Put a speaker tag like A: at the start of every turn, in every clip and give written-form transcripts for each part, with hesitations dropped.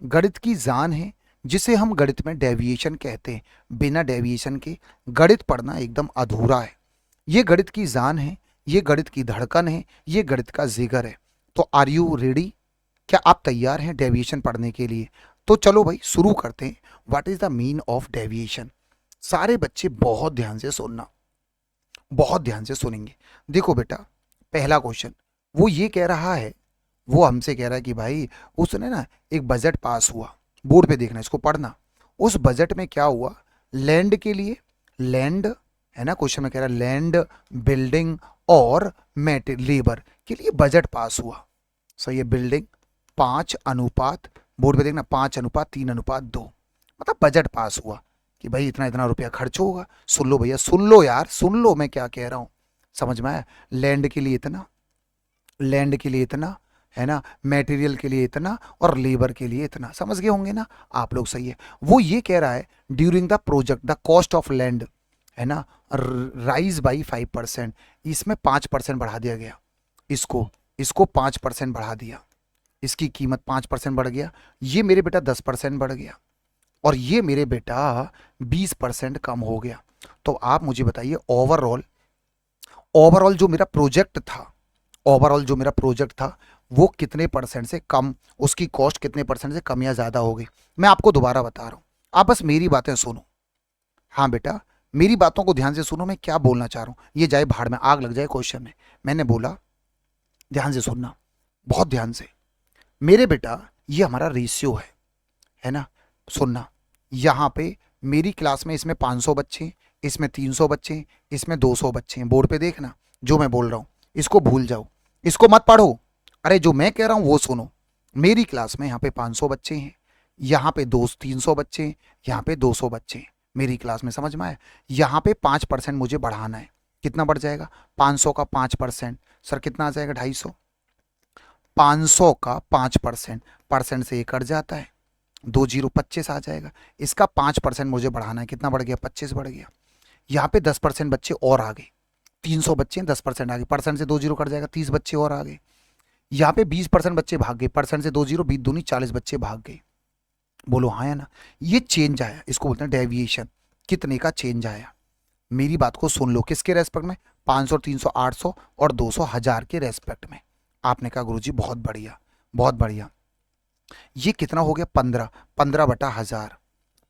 A: गणित की जान है, जिसे हम गणित में डेविएशन कहते हैं। बिना डेविएशन के गणित पढ़ना एकदम अधूरा है। ये गणित की जान है, ये गणित की धड़कन है, ये गणित का जिगर है। तो आर यू रेडी? क्या आप तैयार हैं डेविएशन पढ़ने के लिए? तो चलो भाई शुरू करते हैं। What is the mean of deviation? सारे बच्चे बहुत ध्यान से सुनना, बहुत ध्यान से सुनेंगे। देखो बेटा, पहला क्वेश्चन वो ये कह रहा है, वो हमसे कह रहा है कि भाई उसने ना एक बजट पास हुआ। बोर्ड पे देखना, इसको पढ़ना। उस बजट में क्या हुआ? लैंड के लिए, लैंड है ना, क्वेश्चन में कह रहा है लैंड, बिल्डिंग और लेबर के लिए बजट पास हुआ। सही है। बिल्डिंग 5 अनुपात, बोर्ड पे देखना 5:3:2, मतलब बजट पास हुआ कि भाई इतना इतना रुपया खर्च होगा। सुन लो भैया, सुन लो यार, सुन लो मैं क्या कह रहा हूँ। समझ में आया? लैंड के लिए इतना, लैंड के लिए इतना, है ना, मटेरियल के लिए इतना और लेबर के लिए इतना। समझ गए होंगे ना आप लोग? सही है। वो ये कह रहा है during the project the cost of land, है ना, राइज बाई 5%। इसमें 5% बढ़ा दिया गया। इसको इसको 5% बढ़ा दिया, इसकी कीमत 5% बढ़ गया। ये मेरे बेटा 10% बढ़ गया और ये मेरे बेटा 20% कम हो गया। तो आप मुझे बताइए ओवरऑल, ओवरऑल जो मेरा प्रोजेक्ट था, ओवरऑल जो मेरा प्रोजेक्ट था वो कितने परसेंट से कम, उसकी कॉस्ट कितने परसेंट से कम या ज़्यादा हो गई? मैं आपको दोबारा बता रहा हूँ, आप बस मेरी बातें सुनो। हाँ बेटा, मेरी बातों को ध्यान से सुनो, मैं क्या बोलना चाह रहा हूँ। ये जाए भाड़ में, आग लग जाए क्वेश्चन में। मैंने बोला ध्यान से सुनना, बहुत ध्यान से। मेरे बेटा ये हमारा रेशियो है ना, सुनना। यहाँ पे मेरी क्लास में इसमें 500 बच्चे हैं, इसमें 300 बच्चे हैं, इसमें 200 बच्चे हैं। बोर्ड पे देखना जो मैं बोल रहा हूँ, इसको भूल जाओ, इसको मत पढ़ो। अरे जो मैं कह रहा हूँ वो सुनो। मेरी क्लास में यहाँ पे 500 बच्चे हैं, यहाँ पे 300 बच्चे हैं, यहाँ पे 200 बच्चे हैं मेरी क्लास में। समझ में आया? यहाँ पे 5% मुझे बढ़ाना है। कितना बढ़ जाएगा? 500 का 5%, सर कितना आ जाएगा? 250। 500 का 5%, परसेंट से ये कट जाता है, 20 25 आ जाएगा। इसका 5% मुझे बढ़ाना है। कितना बढ़ गया? 25 बढ़ गया। यहाँ पे 10% बच्चे और आ गए, 300 बच्चे 10% आ गए, परसेंट से 2 जीरो कट जाएगा, 30 बच्चे और आ गए। यहाँ पे 20% बच्चे भाग गए, परसेंट से 2 जीरो 20 दूनी 40 बच्चे भाग गए। बोलो हाँ या ना? ये चेंज आया, इसको बोलते हैं डेविएशन। कितने का चेंज आया? मेरी बात को सुन लो। किसके रेस्पेक्ट में? 500, 300, 800 और 200, 1000 के रेस्पेक्ट में। आपने कहा गुरुजी बहुत बढ़िया, बहुत बढ़िया। ये कितना हो गया? 15, 15/1000,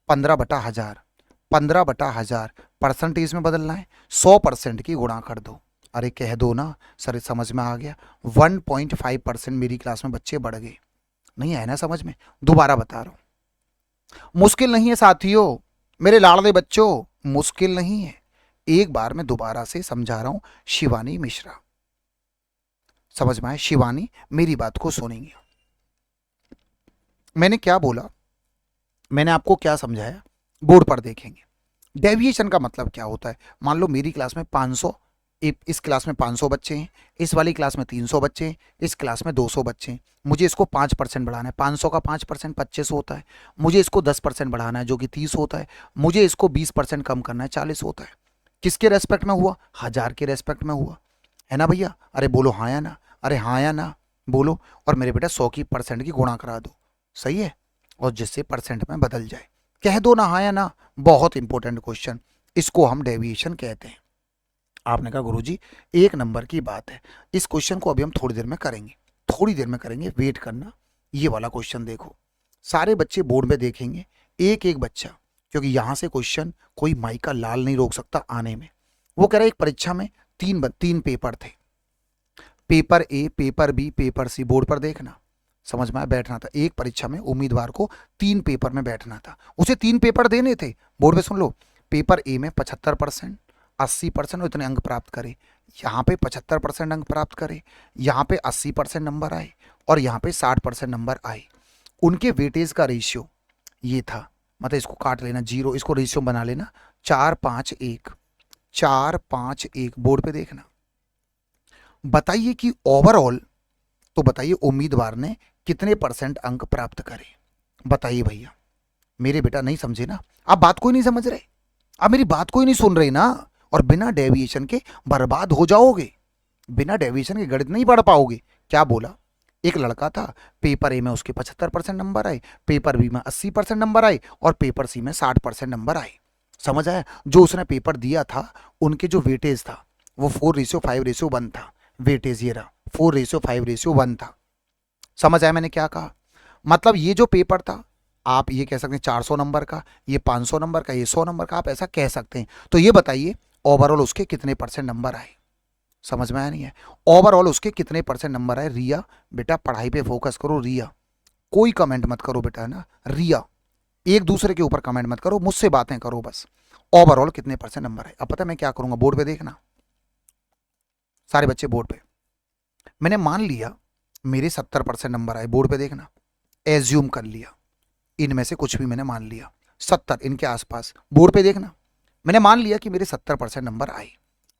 A: 15/1000, 15/1000। परसेंटेज में बदलना है, 100% की गुणा कर दो। अरे कह दो ना सर, समझ में आ गया। 1.5% मेरी क्लास में बच्चे बढ़ गए। नहीं आया ना समझ में? दोबारा बता रहा हूं, मुश्किल नहीं है साथियों, मेरे लाडले बच्चों, मुश्किल नहीं है। एक बार मैं दोबारा से समझा रहा हूं। शिवानी मिश्रा, समझ में आया? शिवानी मेरी बात को सुनेंगे। मैंने क्या बोला, मैंने आपको क्या समझाया, बोर्ड पर देखेंगे। डेविएशन का मतलब क्या होता है? मान लो मेरी क्लास में 500, इस क्लास में 500 बच्चे हैं, इस वाली क्लास में 300 बच्चे हैं, इस क्लास में 200 बच्चे हैं। मुझे इसको 5% बढ़ाना है। 500 का 5% 25 होता है। मुझे इसको 10% बढ़ाना है जो कि 30 होता है। मुझे इसको 20% कम करना है, 40 होता है। किसके रेस्पेक्ट में हुआ? 1000 के रेस्पेक्ट में हुआ, है ना भैया? अरे बोलो हाँ या ना, अरे हाँ या ना बोलो। और मेरे बेटा 100 की परसेंट की गुणा करा दो, सही है, और जिससे परसेंट में बदल जाए। कह दो ना हाँ या ना। बहुत इंपॉर्टेंट क्वेश्चन, इसको हम डेविएशन कहते हैं। आपने कहा गुरुजी 1 नंबर की बात है। इस क्वेश्चन को अभी हम थोड़ी देर में करेंगे, थोड़ी देर में करेंगे, वेट करना। ये वाला क्वेश्चन देखो, सारे बच्चे बोर्ड में देखेंगे, एक एक बच्चा, क्योंकि यहां से क्वेश्चन कोई माई का लाल नहीं रोक सकता आने में। वो कह रहा है एक परीक्षा में तीन पेपर थे, paper A, paper B, paper C. Board पर देखना, समझ में बैठना था। एक परीक्षा में उम्मीदवार को 3 पेपर में बैठना था, उसे 3 पेपर देने थे। बोर्ड पे सुन लो, पेपर ए में 75%, 80% और इतने अंक प्राप्त करे। यहाँ पे 75% अंक प्राप्त करे, यहाँ पे 80% नंबर आए और यहाँ पे 60% नंबर आए। उनके वेटेज का रेशियो ये था, मतलब इसको काट लेना, 0, इसको रेशियो बना लेना 4-5-1, 4-5-1। बोर्ड पे देखना। बताइए कि ओवरऑल, तो बताइए उम्मीदवार ने कितने परसेंट अंक प्राप्त करे? बताइए भैया। मेरे बेटा नहीं समझे ना, आप बात को ही नहीं समझ रहे, आप मेरी बात को ही नहीं सुन रहे ना। और बिना डेविएशन के बर्बाद हो जाओगे, बिना डेविएशन के गणित नहीं पढ़ पाओगे। क्या बोला? एक लड़का था, पेपर ए में उसके 75% नंबर आए, पेपर बी में 80% नंबर आए और पेपर सी में 60% नंबर आए। समझ आया? जो उसने पेपर दिया था उनके जो वेटेज था वो 4:5:1 था। वेटेज ये रहा 4:5:1 था। समझ आया मैंने क्या कहा? मतलब ये जो पेपर था, आप ये कह सकते हैं 400 नंबर का, ये 500 नंबर का, ये 100 नंबर का, आप ऐसा कह सकते हैं। तो ये बताइए ओवरऑल उसके कितने परसेंट नंबर आए? समझ में आया नहीं है? ओवरऑल उसके कितने परसेंट नंबर आए? रिया बेटा पढ़ाई पे फोकस करो। रिया कोई कमेंट मत करो बेटा, है ना? रिया एक दूसरे के ऊपर कमेंट मत करो, मुझसे बातें करो बस। ओवरऑल कितने परसेंट नंबर आए? अब पता है मैं क्या करूंगा? बोर्ड पे देखना, सारे बच्चे बोर्ड पे। मैंने मान लिया मेरे 70% नंबर आए, बोर्ड पे देखना, एज्यूम कर लिया, इनमें से कुछ भी मैंने मान लिया 70 इनके आसपास, बोर्ड पे देखना। मैंने मान लिया कि मेरे 70% नंबर आए।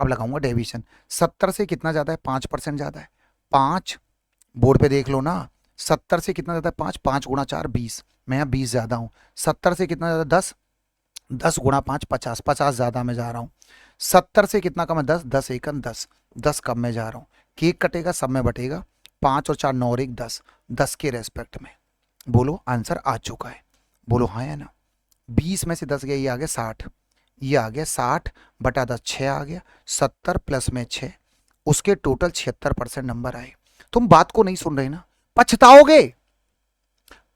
A: अब लगाऊंगा डेविएशन। 70 से कितना ज्यादा है? 5% ज्यादा है। 5, बोर्ड पे देख लो ना। 70 से कितना ज्यादा है? 5, 5 गुणा 4 20, मैं यहाँ 20 ज्यादा हूँ। 70 से कितना ज्यादा? 10, 10 गुणा 5 50, 50 ज्यादा मैं जा रहा हूँ। 70 से कितना कम है? 10, 10 एकन 10, 10 कम में जा रहा हूँ। केक कटेगा, सब में बटेगा, 5 और 4 9 और 1 10, 10 के रेस्पेक्ट में। बोलो आंसर आ चुका है? बोलो हाँ या ना? 20 में से 10 गया, ये आ गया 60, ये आ गया 60 बटा 10 6 आ गया, 70 प्लस में 6, उसके टोटल 76% नंबर आए। तुम बात को नहीं सुन रहे ना? पछताओगे,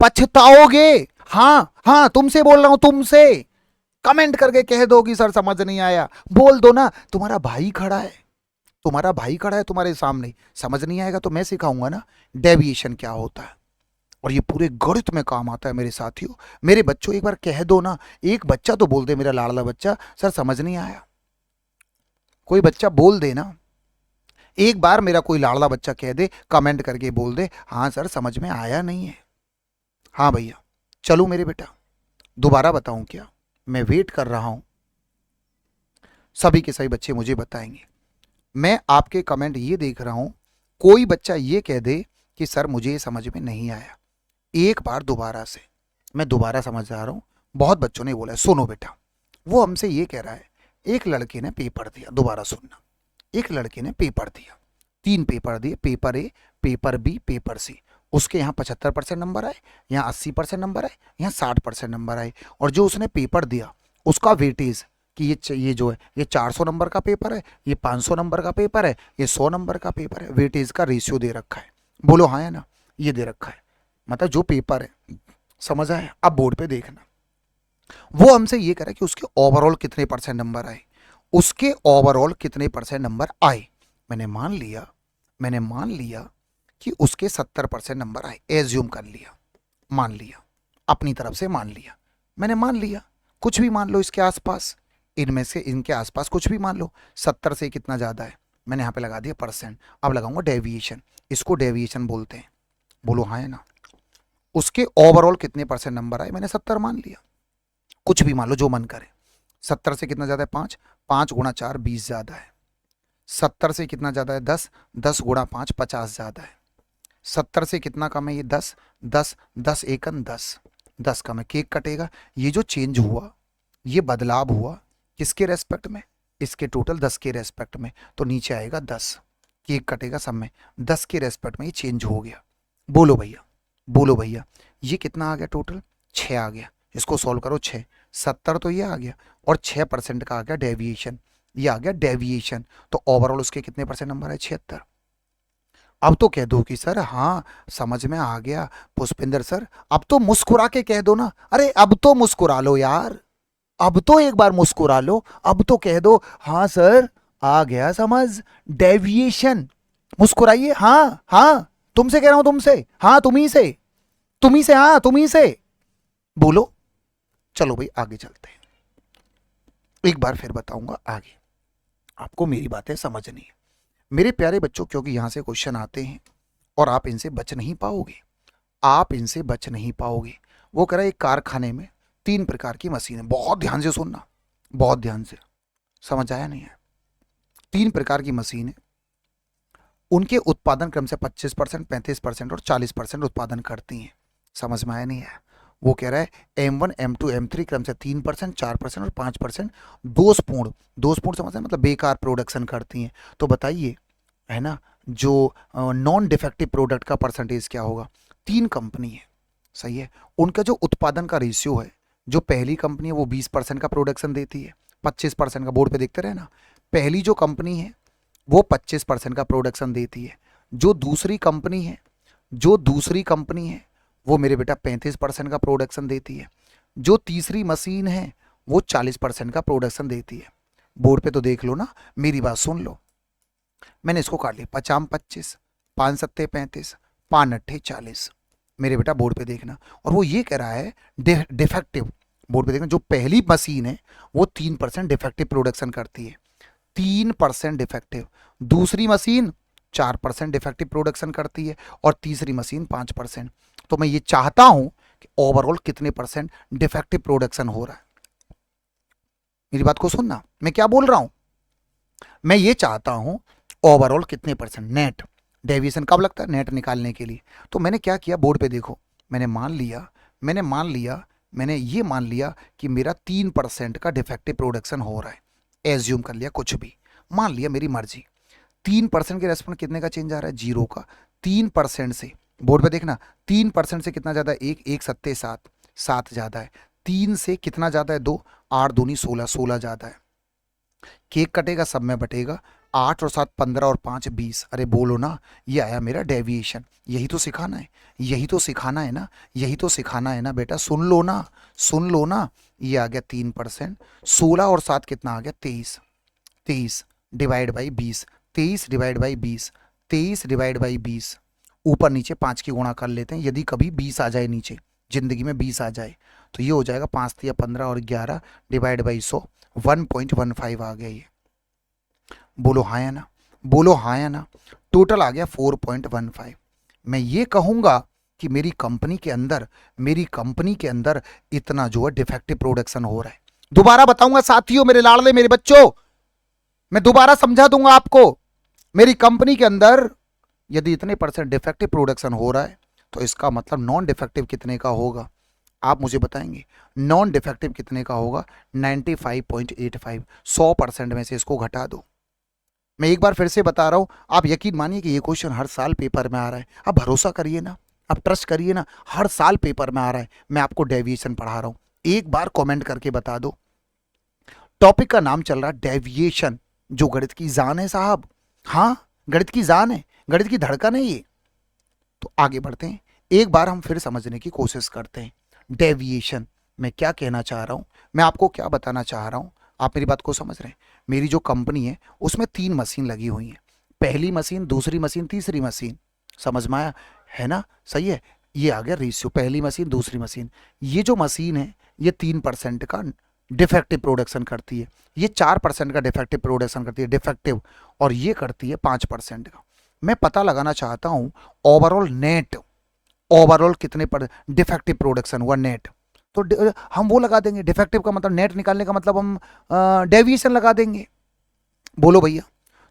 A: पछताओगे। हाँ हाँ तुमसे बोल रहा हूं, तुमसे। कमेंट करके कह दो कि सर समझ नहीं आया, बोल दो ना। तुम्हारा भाई खड़ा है, तुम्हारा भाई खड़ा है तुम्हारे सामने। समझ नहीं आएगा तो मैं सिखाऊंगा ना डेविएशन क्या होता है, और ये पूरे गणित में काम आता है मेरे साथियों। मेरे बच्चों एक बार कह दो ना, एक बच्चा तो बोल दे, मेरा लाडला बच्चा, सर समझ नहीं आया। कोई बच्चा बोल दे ना, एक बार मेरा कोई लाडला बच्चा कह दे, कमेंट करके बोल दे, हाँ सर समझ में आया नहीं है। हाँ भैया चलो मेरे बेटा, दोबारा बताऊं क्या? मैं वेट कर रहा हूं, सभी के सभी बच्चे मुझे बताएंगे। मैं आपके कमेंट ये देख रहा हूं, कोई बच्चा ये कह दे कि सर मुझे ये समझ में नहीं आया। एक बार दोबारा से, मैं दोबारा समझा रहा हूं। बहुत बच्चों ने बोला है, सुनो बेटा, वो हमसे ये कह रहा है, एक लड़के ने पेपर दिया, दोबारा सुनना, एक लड़के ने पेपर दिया, 3 पेपर दिए, paper A, paper B, paper C. उसके यहाँ 75% नंबर आए, यहाँ 80% नंबर आए, यहाँ 60% नंबर आए। और जो उसने पेपर दिया उसका वेटेज, कि ये जो है ये 400 नंबर का पेपर है, ये 500 नंबर का पेपर है, ये 100 नंबर का पेपर है, वेटेज का रेशियो दे रखा है। बोलो हाँ या ना? ये दे रखा है, मतलब जो पेपर है। समझ आया? अब बोर्ड पे देखना, वो हमसे ये कह रहा है कि उसके ओवरऑल कितने परसेंट नंबर आए, उसके ओवरऑल कितने परसेंट नंबर आए। मैंने मान लिया, मैंने मान लिया कि उसके 70% नंबर आए, एज्यूम कर लिया, मान लिया, अपनी तरफ से मान लिया। मैंने मान लिया, कुछ भी मान लो इसके आसपास, इनमें से इनके आसपास कुछ भी मान लो। 70 से कितना ज़्यादा है, मैंने यहाँ पे लगा दिया परसेंट। अब लगाऊंगा डेविएशन, इसको डेविएशन बोलते हैं। बोलो हाँ है ना? उसके ओवरऑल कितने परसेंट नंबर आए, मैंने 70 मान लिया, कुछ भी मान लो जो मन करे। 70 से कितना ज़्यादा है? 5, 5 गुणा 4 20 ज़्यादा है। 70 से कितना ज़्यादा है? 10, 10 गुणा 5 50 ज़्यादा है। 70 से कितना कम है? ये 10, 10, 10 एकन 10, 10 कम है, केक कटेगा। ये जो चेंज हुआ, ये बदलाव हुआ, किसके रेस्पेक्ट में? इसके टोटल 10 के रेस्पेक्ट में, तो नीचे आएगा 10, केक कटेगा सब में, 10 के रेस्पेक्ट में ये चेंज हो गया। बोलो भैया, बोलो भैया, ये कितना आ गया टोटल? 6 आ गया। इसको सॉल्व करो, 6, 70 तो ये आ गया, और 6% का आ गया डेविएशन, ये आ गया डेविएशन। तो ओवरऑल उसके कितने परसेंट नंबर है? 76। अब तो कह दो कि सर हाँ समझ में आ गया। पुष्पिंदर सर अब तो मुस्कुरा के कह दो ना, अरे अब तो मुस्कुरा लो यार, अब तो एक बार मुस्कुरा लो, अब तो कह दो हाँ सर आ गया समझ, डेविएशन। मुस्कुराइए, हाँ हाँ, तुमसे कह रहा हूं, तुमसे, हाँ तुम्ही से, तुम्ही से, हाँ तुम्ही से। बोलो, चलो भाई आगे चलते हैं। एक बार फिर बताऊंगा आगे, आपको मेरी बातें समझनी है मेरे प्यारे बच्चों, क्योंकि यहां से क्वेश्चन आते हैं और आप इनसे बच नहीं पाओगे, आप इनसे बच नहीं पाओगे। वो कह रहा है एक कारखाने में 3 प्रकार की मशीन है, बहुत ध्यान से सुनना, बहुत ध्यान से। समझ आया नहीं है? 3 प्रकार की मशीन है, उनके उत्पादन क्रम से 25%, 35% और 40% उत्पादन करती हैं। समझ में आया नहीं है? वो कह रहा है M1, M2, M3 क्रम से 3%, 4% और 5% दोषपूर्ण, दोषपूर्ण समझ है मतलब बेकार प्रोडक्शन करती हैं। तो बताइए, है ना, जो नॉन डिफेक्टिव प्रोडक्ट का परसेंटेज क्या होगा। 3 कंपनी है, सही है, उनका जो उत्पादन का रेशियो है, जो पहली कंपनी है वो 20% का प्रोडक्शन देती है, 25% का, बोर्ड पे देखते रहे ना, पहली जो कंपनी है वो 25% का प्रोडक्शन देती है। जो दूसरी कंपनी है, जो दूसरी कंपनी है वो मेरे बेटा 35% का प्रोडक्शन देती है। जो तीसरी मशीन है वो 40% का प्रोडक्शन देती है। बोर्ड पे तो देख लो ना, मेरी बात सुन लो, मैंने इसको काट लिया, 50 25, 5 सत्ते 35, 5 अट्ठे 40। मेरे बेटा बोर्ड पे देखना, और वो ये कह रहा है डिफेक्टिव, बोर्ड पे देखना, जो पहली मशीन है वो 3% डिफेक्टिव प्रोडक्शन करती है, 3% डिफेक्टिव। दूसरी मशीन 4% डिफेक्टिव प्रोडक्शन करती है, और तीसरी मशीन 5%। तो मैं ये चाहता हूं कि ओवरऑल कितने परसेंट डिफेक्टिव प्रोडक्शन हो रहा है। मेरी बात को सुनना, मैं क्या बोल रहा हूं, मैं ये चाहता हूं ओवरऑल कितने परसेंट नेट डेविएशन कब लगता है नेट निकालने के लिए। तो मैंने क्या किया, बोर्ड पे देखो, मैंने मान लिया, मैंने ये मान लिया कि मेरा 3% का डिफेक्टिव प्रोडक्शन हो रहा है, एज्यूम कर लिया, कुछ भी मान लिया, मेरी मर्जी। 3% के रेस्पॉन्ड कितने का चेंज आ रहा है, 0 का। 3% से, बोर्ड पे देखना, 3% से कितना ज्यादा है, एक सत्ते 7, 7 ज्यादा है। 3 से कितना ज्यादा है, 2, 8 दूनी 16, 16 ज्यादा है। केक कटेगा, सब में बटेगा, 8 और 7 15 और 5 20। अरे बोलो ना, ये आया मेरा डेविएशन। यही तो सिखाना है, यही तो सिखाना है ना, यही तो सिखाना है ना बेटा, सुन लो ना, सुन लो ना। ये आ गया 3%, 16 और 7 कितना आ गया, 23, 23 divide by 20, 23 divide by 20, 23 divide by 20, ऊपर नीचे 5 की गुणा कर लेते हैं, यदि कभी 20 आ जाए नीचे, जिंदगी में 20 आ जाए, तो ये हो जाएगा 5 या 15 और 11 डिवाइड बाई 100, 1.15 आ गया ये। बोलो हाँ या ना, बोलो हाँ या ना। टोटल आ गया 4.15। मैं ये कहूंगा कि मेरी कंपनी के अंदर इतना जो है डिफेक्टिव प्रोडक्शन हो रहा है। दोबारा बताऊंगा साथियों, मेरे लाडले मेरे बच्चों, मैं दोबारा समझा दूंगा आपको, मेरी कंपनी के अंदर यदि इतने परसेंट डिफेक्टिव प्रोडक्शन हो रहा है तो इसका मतलब नॉन डिफेक्टिव कितने का होगा, आप मुझे बताएंगे। नॉन डिफेक्टिव कितने का होगा, 95.85। 100% में से इसको घटा दो। मैं एक बार फिर से बता रहा हूं, आप यकीन मानिए कि ये क्वेश्चन हर साल पेपर में आ रहा है, आप भरोसा करिए ना, आप ट्रस्ट करिए ना, हर साल पेपर में आ रहा है। मैं आपको डेविएशन पढ़ा रहा हूं, एक बार कमेंट करके बता दो। टॉपिक का नाम चल रहा है डेविएशन, जो गणित की जान है साहब, हाँ गणित की जान है, गणित की धड़कन है ये। तो आगे बढ़ते हैं, एक बार हम फिर समझने की कोशिश करते हैं। डेविएशन, मैं क्या कहना चाह रहा हूं, मैं आपको क्या बताना चाह रहा हूं, आप मेरी बात को समझ रहे हैं। मेरी जो कंपनी है उसमें 3 मशीन लगी हुई हैं, पहली मशीन, दूसरी मशीन, तीसरी मशीन, समझ में आया है ना, सही है। ये आ गया रेशियो, पहली मशीन दूसरी मशीन। ये जो मशीन है ये 3% का डिफेक्टिव प्रोडक्शन करती है, ये 4% का डिफेक्टिव प्रोडक्शन करती है, डिफेक्टिव, और ये करती है 5% का। मैं पता लगाना चाहता हूं ओवरऑल नेट, ओवरऑल कितने पर डिफेक्टिव प्रोडक्शन हुआ नेट। तो हम वो लगा देंगे, डिफेक्टिव का मतलब नेट निकालने का मतलब हम डेविएशन लगा देंगे। बोलो भैया।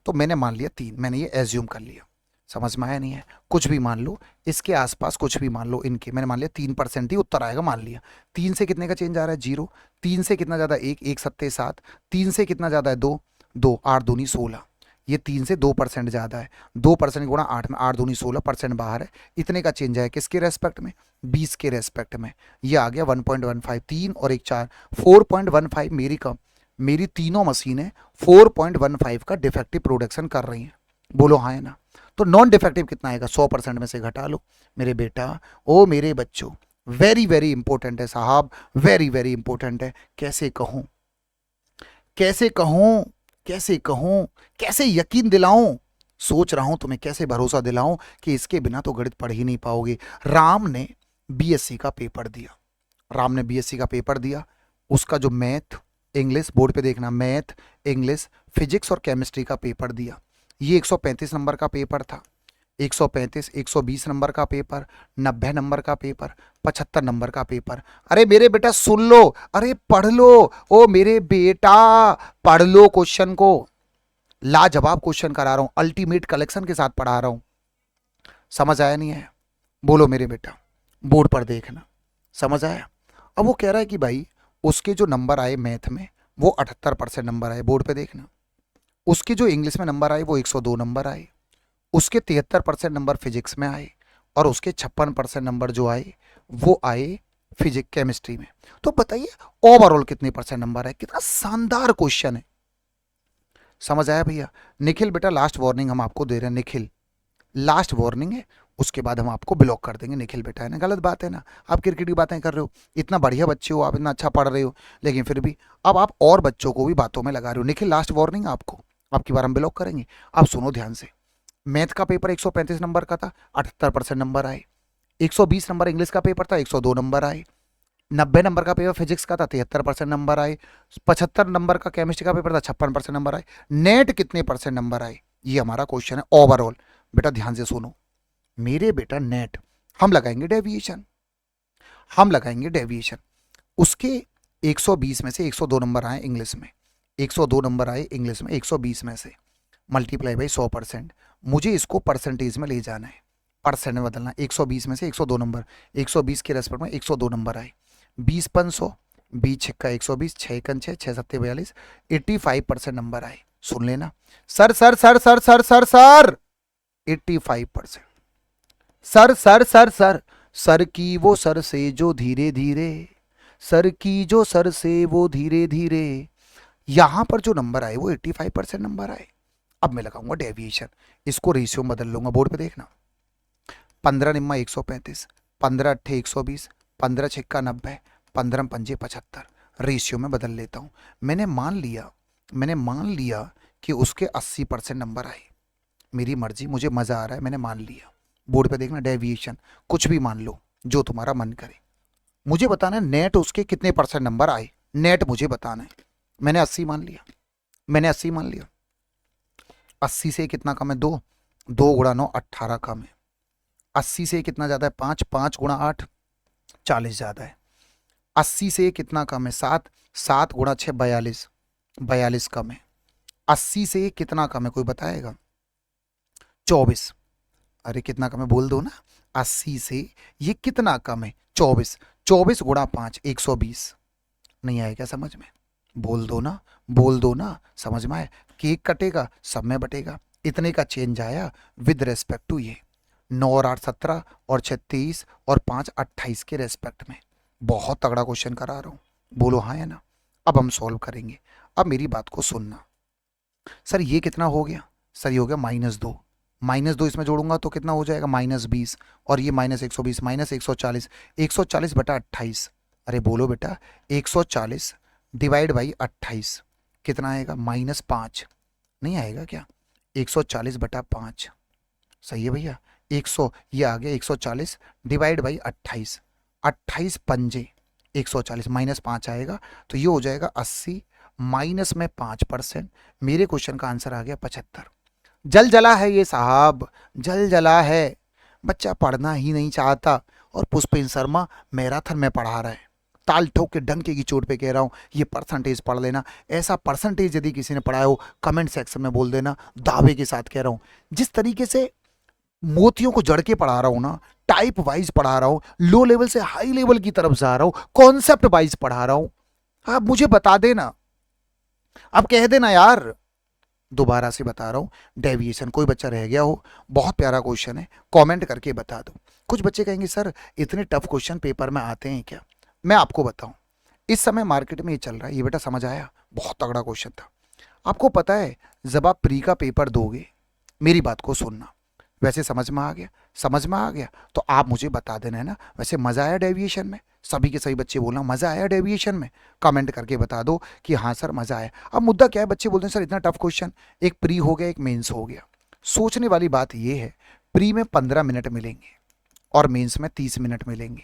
A: तो मैंने मान लिया 3, मैंने ये एज्यूम कर लिया, समझ में आया नहीं है, कुछ भी मान लो, इसके आसपास कुछ भी मान लो, इनके मैंने मान लिया 3% ही उत्तर आएगा, मान लिया। 3 से कितने का चेंज आ रहा है, 0। 3 से कितना ज्यादा, एक सत्ते 7। 3 से कितना ज्यादा है, 2, 2, 8 दूनी 16। ये 3 से 2% ज्यादा है, 2% गुणा 8 में, 8 दूनी 16% बाहर है। इतने का चेंज है किसके रेस्पेक्ट में, 20 के रेस्पेक्ट में। ये आ गया 1.15, 3 और 1 4, 4.15। मेरी तीनों मशीनें 4.15 का डिफेक्टिव प्रोडक्शन कर रही हैं। बोलो हाँ है ना। तो नॉन डिफेक्टिव कितना आएगा, 100% में से घटा लो मेरे बेटा, ओ मेरे बच्चों। वेरी वेरी इंपॉर्टेंट है साहब, वेरी वेरी इंपॉर्टेंट है। कैसे कहूं, कैसे कहूं, कैसे कहूं, कैसे यकीन दिलाऊं, सोच रहा हूं तुम्हें कैसे भरोसा दिलाऊं कि इसके बिना तो गणित पढ़ ही नहीं पाओगे। राम ने बीएससी का पेपर दिया, राम ने बीएससी का पेपर दिया, उसका जो मैथ इंग्लिश, बोर्ड पे देखना, मैथ इंग्लिश फिजिक्स और केमिस्ट्री का पेपर दिया। ये 135 नंबर का पेपर था, 135, 120 नंबर का पेपर, 90 नंबर का पेपर, 75 नंबर का पेपर। अरे मेरे बेटा सुन लो, अरे पढ़ लो, ओ मेरे बेटा पढ़ लो क्वेश्चन को, लाजवाब क्वेश्चन करा रहा हूं, अल्टीमेट कलेक्शन के साथ पढ़ा रहा हूं। समझ आया नहीं है, बोलो मेरे बेटा, बोर्ड पर देखना, समझ आया। अब वो कह रहा है कि भाई उसके जो नंबर आए मैथ में वो 78% नंबर आए, बोर्ड पे देखना। उसके जो इंग्लिश में नंबर आए वो 102 नंबर आए। उसके 73% नंबर फिजिक्स में आए और उसके 56% नंबर जो आए वो आए फिजिक्स केमिस्ट्री में। तो बताइए ओवरऑल कितने परसेंट नंबर है। कितना शानदार क्वेश्चन है, समझ आया भैया। निखिल बेटा लास्ट वार्निंग हम आपको दे रहे हैं, निखिल लास्ट वार्निंग है, उसके बाद हम आपको ब्लॉक कर देंगे। निखिल बेटा है ना, गलत बात है ना, आप क्रिकेट की बातें कर रहे हो, इतना बढ़िया बच्चे हो आप, इतना अच्छा पढ़ रहे हो, लेकिन फिर भी अब आप और बच्चों को भी बातों में लगा रहे हो। निखिल लास्ट वार्निंग आपको, आपकी बार हम ब्लॉक करेंगे। आप सुनो ध्यान से, मैथ का पेपर 135 नंबर का था, 78% नंबर आए। 120 नंबर इंग्लिश का पेपर था, 102 नंबर आए। 90 नंबर का पेपर फिजिक्स का था, 73% नंबर आए। 75 नंबर का केमिस्ट्री का पेपर था, 56% नंबर आए। नेट कितने परसेंट नंबर आए, ये हमारा क्वेश्चन है ओवरऑल। बेटा ध्यान से सुनो मेरे बेटा, नेट हम लगाएंगे डेविएशन, हम लगाएंगे डेविएशन। उसके 120 में से 102 नंबर आए इंग्लिश में, 102 नंबर आए इंग्लिश में 120 में से, मल्टीप्लाई बाई 100%। मुझे इसको परसेंटेज में ले जाना है, परसेंट में बदलना। 120 में से 102 नंबर, 120 के रेस्पेक्ट में 102 नंबर आए। 20 500, 20 छक्का 120, 6 एकन 6, 6 सत्ते 42, 85% नंबर आए। सुन लेना sir sir sir sir sir sir sir 85%। Sir sir sir sir sir की वो सर से जो धीरे धीरे, सर की जो सर से वो धीरे धीरे, यहां पर जो नंबर आए वो 85% नंबर आए। अब मैं लगाऊंगा डेविएशन, इसको रेशियो में बदल लूंगा, बोर्ड पे देखना। 15 निम्मा 135, 15 अट्ठे 120, 15 छिक्का 90, 15 पंजे 75, रेशियो में बदल लेता हूं। मैंने मान लिया कि उसके 80% नंबर आए। मेरी मर्जी, मुझे मजा आ रहा है, मैंने मान लिया। बोर्ड पे देखना डेविएशन, कुछ भी मान लो जो तुम्हारा मन करे। मुझे बताना है नेट उसके कितने परसेंट नंबर आए, नेट मुझे बताना है। मैंने 80 मान लिया, मैंने 80 मान लिया। 80 से कितना कम है, 2, 2 गुणा 9 18 कम है। 80 से कितना ज्यादा है, 5, 5 गुणा 8 40 ज्यादा है। 80 से कितना कम है, 7, 7 गुणा 6 42, 42 कम है। 80 से कितना कम है, कोई बताएगा, 24। अरे कितना कम है बोल दो ना, 80 से ये कितना कम है, 24, 24 गुणा 5 120। नहीं आया क्या समझ में, बोल दो ना, बोल दो ना, समझ में आए। केक कटेगा सब में बटेगा, इतने का चेंज आया विद रेस्पेक्ट टू ये। 9 और 8 17 और 6 23 और 5 28 के रेस्पेक्ट में। बहुत तगड़ा क्वेश्चन करा रहा हूं, बोलो हाँ या ना। अब हम सॉल्व करेंगे, अब मेरी बात को सुनना। सर ये कितना हो गया, सर ये हो गया -2, -2 इसमें जोड़ूंगा तो कितना हो जाएगा -20, और ये -120 -140, 140 बटा 28। अरे बोलो बेटा 140 डिवाइड बाई 28 कितना आएगा, -5। नहीं आएगा क्या, 140 बटा 5, सही है भैया। 100 ये आ गया 140 डिवाइड बाई 28, 28 पंजे 140 -5 आएगा, तो ये हो जाएगा 80 माइनस में 5%। मेरे क्वेश्चन का आंसर आ गया 75। जल जला है ये साहब, जल जला है। बच्चा पढ़ना ही नहीं चाहता और पुष्पेंद्र शर्मा मैराथन में पढ़ा रहा है। ताल ठोक के डंके की चोट पे कह रहा हूँ, ये परसेंटेज पढ़ लेना। ऐसा परसेंटेज यदि किसी ने पढ़ाया हो कमेंट सेक्शन में बोल देना, दावे के साथ कह रहा हूँ। जिस तरीके से मोतियों को जड़ के पढ़ा रहा हूँ ना, टाइप वाइज पढ़ा रहा हूँ, लो लेवल से हाई लेवल की तरफ जा रहा हूँ, कॉन्सेप्ट वाइज पढ़ा रहा हूँ। आप मुझे बता देना, आप कह देना यार। दोबारा से बता रहा हूँ, डेविएशन कोई बच्चा रह गया हो, बहुत प्यारा क्वेश्चन है, कमेंट करके बता दो। कुछ बच्चे कहेंगे सर इतने टफ क्वेश्चन पेपर में आते हैं क्या। मैं आपको बताऊं, इस समय मार्केट में ये चल रहा है, ये बेटा समझ आया, बहुत तगड़ा क्वेश्चन था। आपको पता है जब आप प्री का पेपर दोगे, मेरी बात को सुनना, वैसे समझ में आ गया, समझ में आ गया तो आप मुझे बता देना है ना। वैसे मजा आया डेविएशन में, सभी के सभी बच्चे बोलना मजा आया डेविएशन में, कमेंट करके बता दो कि हाँ सर मजा आया। अब मुद्दा क्या है, बच्चे बोलते हैं सर इतना टफ क्वेश्चन, एक प्री हो गया एक मेंस हो गया। सोचने वाली बात यह है, प्री में 15 मिनट मिलेंगे और मेंस में 30 मिनट मिलेंगे।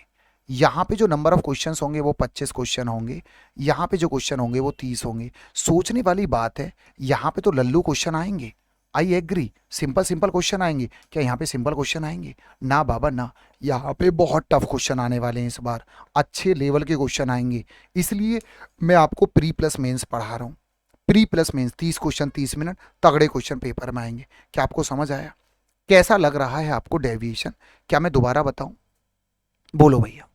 A: यहाँ पे जो नंबर ऑफ क्वेश्चन होंगे वो 25 क्वेश्चन होंगे, यहाँ पे जो क्वेश्चन होंगे वो 30 होंगे। सोचने वाली बात है, यहाँ पे तो लल्लू क्वेश्चन आएंगे, I agree, simple simple question आएंगे। क्या यहाँ पे सिंपल क्वेश्चन आएंगे, ना बाबा ना, यहाँ पे बहुत टफ क्वेश्चन आने वाले हैं इस बार, अच्छे लेवल के क्वेश्चन आएंगे। इसलिए मैं आपको प्री प्लस मेंस पढ़ा रहा हूँ, pre plus mains 30 question 30 minute, तगड़े क्वेश्चन पेपर में आएंगे। क्या आपको समझ आया, कैसा लग रहा है आपको डेविएशन, क्या मैं दोबारा बताऊं, बोलो भैया।